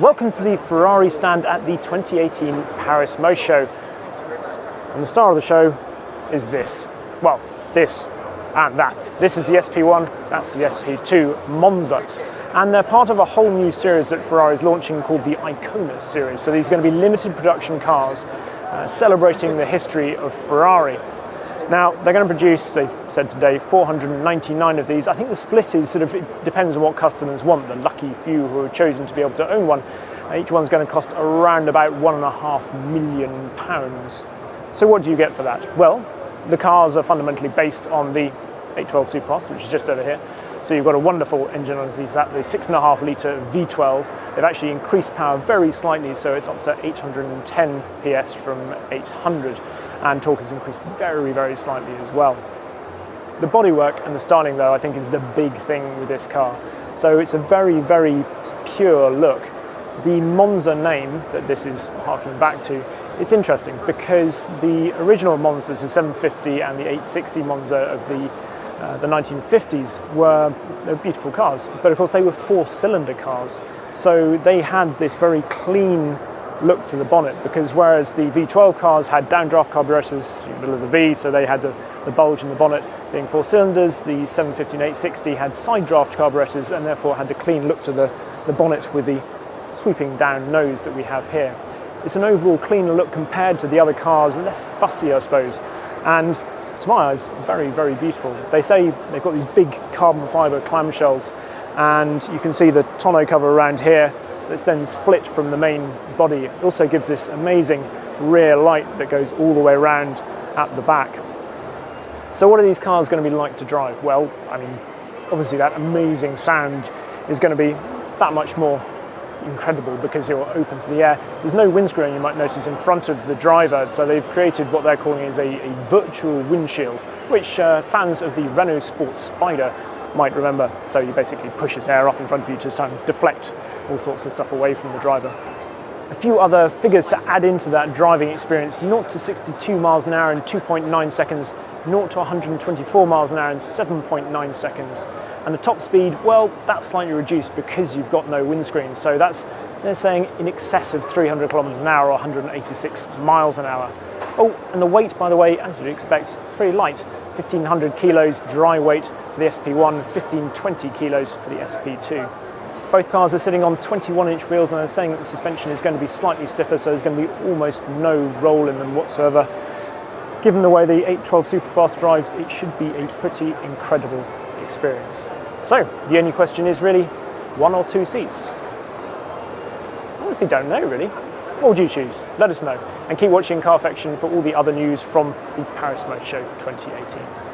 Welcome to the Ferrari stand at the 2018 Paris Motor Show. And the star of the show is this. Well, this and that. This is the SP1, that's the SP2 Monza. And they're part of a whole new series that Ferrari is launching called the Icona series. So these are going to be limited production cars celebrating the history of Ferrari. Now, they're going to produce, they've said today, 499 of these. I think the split is it depends on what customers want. The lucky few who have chosen to be able to own one. Each one's going to cost around about £1.5 million. So what do you get for that? Well, the cars are fundamentally based on the 812 Supercross, which is just over here. So you've got a wonderful engine underneath that, the 6.5 litre V12. They've actually increased power very slightly, so it's up to 810 PS from 800. And torque has increased very, very slightly as well. The bodywork and the styling, though, I think is the big thing with this car. So it's a very, very pure look. The Monza name that this is harking back to, it's interesting because the original Monzas, the 750 and the 860 Monza of the 1950s were beautiful cars, but of course they were four-cylinder cars, so they had this very clean look to the bonnet, because whereas the V12 cars had downdraft carburetors in the middle of the V, so they had the bulge in the bonnet being four cylinders, the 750 and 860 had side draft carburetors and therefore had the clean look to the bonnet with the sweeping down nose that we have here. It's an overall cleaner look compared to the other cars, less fussy I suppose, and to my eyes, very, very beautiful. They say they've got these big carbon fibre clamshells, and you can see the tonneau cover around here that's then split from the main body. It also gives this amazing rear light that goes all the way around at the back. So what are these cars going to be like to drive? Well, I mean, obviously that amazing sound is going to be that much more incredible because it will open to the air. There's no windscreen, you might notice, in front of the driver, so they've created what they're calling is a virtual windshield, which fans of the Renault Sport Spider might remember. So you basically push this air up in front of you to try and deflect all sorts of stuff away from the driver. A few other figures to add into that driving experience: 0 to 62 miles an hour in 2.9 seconds, 0 to 124 miles an hour in 7.9 seconds. And the top speed, well, that's slightly reduced because you've got no windscreen. So that's, they're saying, in excess of 300 kilometers an hour or 186 miles an hour. Oh, and the weight, by the way, as you'd expect, pretty light. 1,500 kilos dry weight for the SP1, 1,520 kilos for the SP2. Both cars are sitting on 21-inch wheels, and they're saying that the suspension is going to be slightly stiffer, so there's going to be almost no roll in them whatsoever. Given the way the 812 Superfast drives, it should be a pretty incredible experience. So the only question is really, one or two seats? I honestly don't know really. What would you choose? Let us know, and keep watching Carfection for all the other news from the Paris Motor Show 2018.